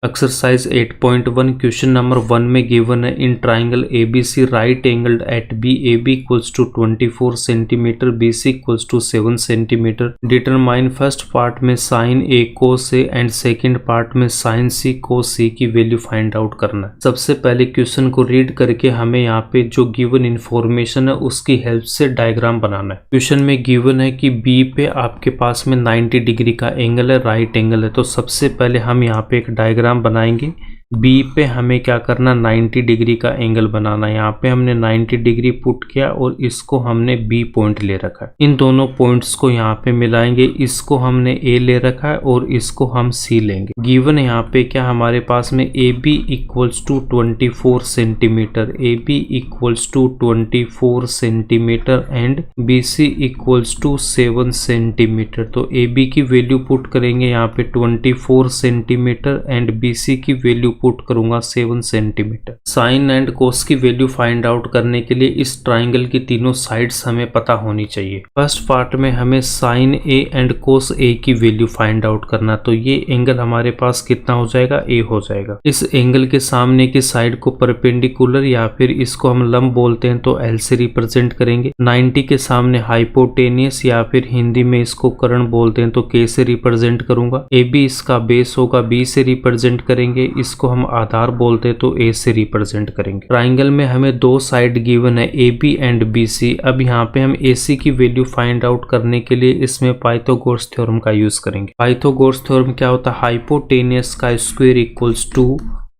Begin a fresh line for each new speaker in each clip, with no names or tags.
Exercise 8.1 question number 1 में given है in triangle ABC right angled at B AB equals to 24 centimetre BC equals to 7 centimetre determine first part में sine A cos A and second part में sine C cos C की value find out करना है। सबसे पहले question को read करके हमें यहाँ पे जो गिवन इन्फॉर्मेशन है उसकी हेल्प से डायग्राम बनाना है। क्वेश्चन में गिवन है कि B पे आपके पास में 90 डिग्री का एंगल है, राइट एंगल है। तो सबसे पहले हम यहाँ पे एक डायग्राम बनाएंगे। B पे हमें क्या करना, 90 डिग्री का एंगल बनाना है। यहाँ पे हमने 90 डिग्री पुट किया और इसको हमने B पॉइंट ले रखा है। इन दोनों पॉइंट्स को यहाँ पे मिलाएंगे। इसको हमने A ले रखा है और इसको हम C लेंगे। गिवन यहाँ पे क्या हमारे पास में AB equals to 24 centimetre, AB equals to 24 centimetre and BC equals to 7 centimetre. तो AB की वैल्यू पुट करेंगे यहाँ पे 24 सेंटीमीटर एंड BC की वैल्यू पुट करूंगा 7 सेंटीमीटर। साइन एंड कोस की वैल्यू फाइंड आउट करने के लिए इस ट्राइंगल की तीनों साइड्स हमें पता होनी चाहिए। फर्स्ट पार्ट में हमें sine A and cos A की वैल्यू फाइंड आउट करना। तो ये एंगल हमारे पास कितना हो जाएगा, A हो जाएगा। इस एंगल के सामने की साइड को परपेंडिकुलर या फिर इसको हम लंब बोलते हैं तो L से रिप्रेजेंट करेंगे। 90 के सामने हाइपोटेनियस या फिर हिंदी में इसको कर्ण बोलते हैं तो K से रिप्रेजेंट करूंगा। AB इसका बेस होगा, B से रिप्रेजेंट करेंगे। इसको हम आधार बोलते हैं तो A से रिप्रेजेंट करेंगे। ट्राइंगल में हमें दो साइड गिवन है AB एंड BC। अब यहाँ पे हम AC की वैल्यू फाइंड आउट करने के लिए इसमें पाइथागोरस थ्योरम का यूज करेंगे। पाइथागोरस थ्योरम क्या होता है, हाइपोटेनियस का स्क्वायर इक्वल्स टू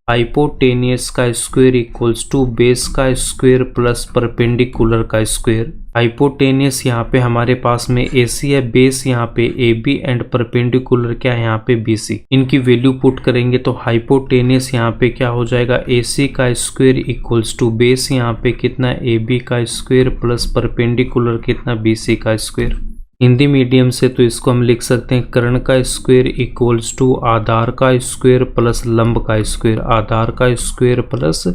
हाइपोटेनियस का स्क्वायर इक्वल्स टू बेस का स्क्वायर प्लस परपेंडिकुलर का स्क्वायर। हाइपोटेनियस यहाँ पे हमारे पास में AC है, बेस यहाँ पे AB एंड परपेंडिकुलर क्या है यहाँ पे BC। इनकी वैल्यू पुट करेंगे तो हाइपोटेनियस यहाँ पे क्या हो जाएगा, AC का स्क्वायर इक्वल्स टू बेस यहाँ पे कितना AB का स्क्वायर प्लस परपेंडिकुलर कितना BC का स्क्वायर। हिंदी मीडियम से तो इसको हम लिख सकते हैं कर्ण का स्क्वायर इक्वल्स टू आधार का स्क्वायर प्लस लंब का स्क्वायर, आधार का स्क्वायर प्लस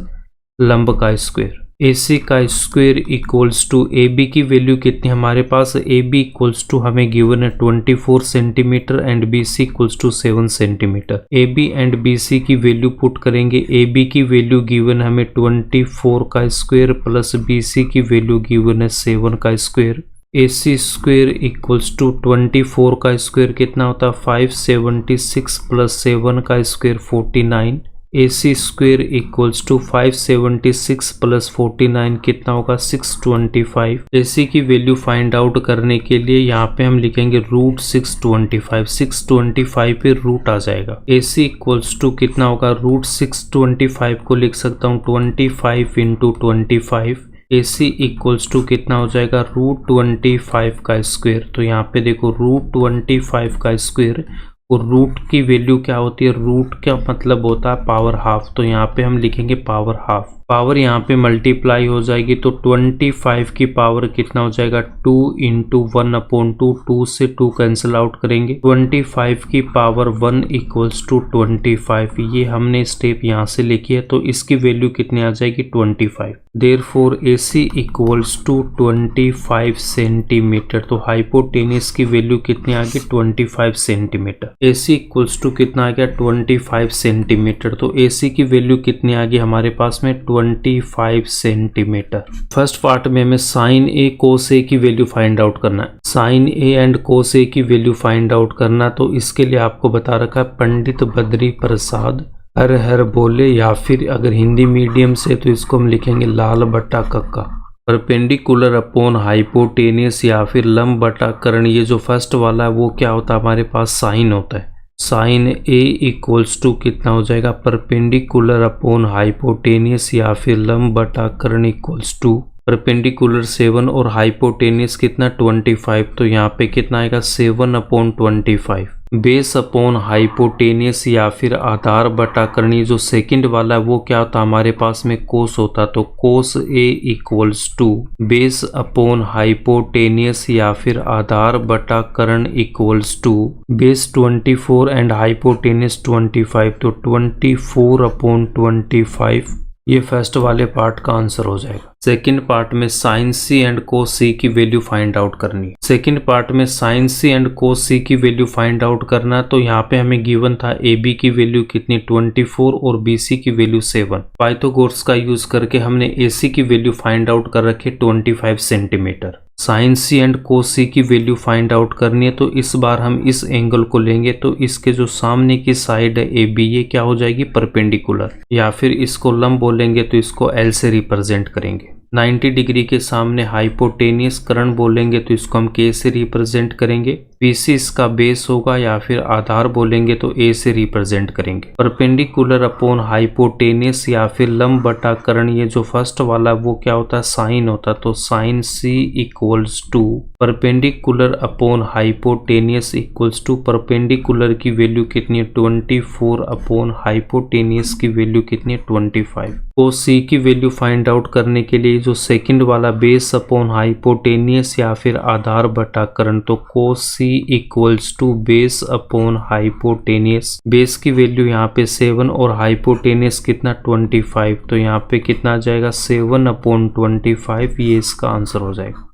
लंब का स्क्वायर। AC का स्क्वायर इक्वल्स टू AB की वैल्यू कितनी हमारे पास, AB इक्वल्स टू हमें गिवन है 24 centimetre and BC equals to 7 centimetre. AB and BC की वैल्यू पुट करेंगे। AB की वैल्यू गिवन हमें 24 का स्क्वायर प्लस BC की वैल्यू गिवन है 7 का square. AC square equals to 24 का स्क्वायर कितना होता है 576 प्लस 7 का square 49। AC square equals to 576 plus 49 कितना होगा 625। AC की वैल्यू फाइंड आउट करने के लिए यहाँ पे हम लिखेंगे रूट 625, 625 पे रूट आ जाएगा। AC इक्वल्स टू कितना होगा, रूट 625 को लिख सकता हूँ 25 इंटू 25। AC इक्वल्स टू कितना हो जाएगा, रूट 25 का स्क्वायर। तो यहाँ पे देखो रूट 25 का स्क्वायर और रूट की वैल्यू क्या होती है, रूट का मतलब होता है पावर हाफ। तो यहाँ पे हम लिखेंगे पावर हाफ। पावर यहाँ पे मल्टीप्लाई हो जाएगी तो 25 की पावर कितना हो जाएगा 2 इंटू 1/2। 2 से 2 कैंसिल आउट करेंगे। 25 की पावर 1 इक्वल्स टू 25। ये हमने स्टेप यहाँ से लिखी है तो इसकी वैल्यू कितनी आ जाएगी 25। Therefore AC equals to 25 centimetre. तो हाइपोटेनियस की वैल्यू कितनी आ गई 25 सेंटीमीटर। AC इक्वल्स टू कितना आ गया 25 सेंटीमीटर। तो AC की वैल्यू कितनी आ गई हमारे पास में 25 सेंटीमीटर। फर्स्ट पार्ट में हमें साइन A cos A की वैल्यू फाइंड आउट करना है। Sine A and cos A की वैल्यू फाइंड आउट करना तो इसके लिए आपको बता रखा है पंडित बद्री प्रसाद हर हर बोले, या फिर अगर हिंदी मीडियम से तो इसको हम लिखेंगे लाल बट्टा कक्का। परपेंडिकुलर अपॉन हाइपोटेनियस या फिर लंब बटा कर्ण। ये जो फर्स्ट वाला है वो क्या होता है हमारे पास साइन होता है। साइन A इक्वल्स टू कितना हो जाएगा परपेंडिकुलर अपॉन हाइपोटेनियस या फिर लंब बटा कर्ण इक्वल्स टू परपेंडिकुलर 7 और हाइपोटेनियस कितना 25। तो यहाँ पे कितना आएगा 7/25। बेस अपॉन हाइपोटेनियस या फिर आधार बटा कर्ण। जो सेकंड वाला है वो क्या होता है हमारे पास में कोस होता। तो cos A equals to base upon hypotenuse या फिर आधार बटा कर्ण equals to base 24 and hypotenuse 25। तो 24/25 ये फर्स्ट वाले पार्ट का आंसर हो जाएगा। सेकंड पार्ट में sign C and cos C की वैल्यू फाइंड आउट करनी। सेकंड पार्ट में sign C and cos C की वैल्यू फाइंड आउट करना, तो यहाँ पे हमें गिवन था ए बी की वैल्यू कितनी 24 और बी सी की वैल्यू 7। पाइथागोरस का यूज करके हमने ए सी की वैल्यू फाइंड आउट कर रखी 25 centimetre. Sine C and cos C की वैल्यू फाइंड आउट करनी है, तो इस बार हम इस एंगल को लेंगे, तो इसके जो सामने की साइड है ए बी, ये क्या हो जाएगी परपेंडिकुलर, या फिर इसको लंब बोलेंगे तो इसको एल से रिप्रेजेंट करेंगे। 90 डिग्री के सामने हाइपोटेनियस कर्ण बोलेंगे तो इसको हम के से रिप्रेजेंट करेंगे। बीसी इसका बेस होगा, या फिर आधार बोलेंगे तो ए से रिप्रेजेंट करेंगे। परपेंडिकुलर अपॉन हाइपोटेनियस या फिर लंब बटा कर्ण, ये जो फर्स्ट वाला वो क्या होता है साइन होता है, तो sine C equals to perpendicular upon hypotenuse equals to perpendicular की वैल्यू कितनी है 24 अपॉन हाइपोटेनियस की वैल्यू कितनी है 25। कोस सी की वैल्यू फाइंड आउट करने के लिए जो सेकंड वाला बेस अपॉन हाइपोटेनियस या फिर आधार बटा कर्ण, तो cos C equals to base upon hypotenuse. Base की वैल्यू यहाँ पे 7 और हाइपोटेनियस कितना 25, तो यहाँ पे कितना आ जाएगा 7 अपॉन 25, ये इसका आंसर हो जाएगा।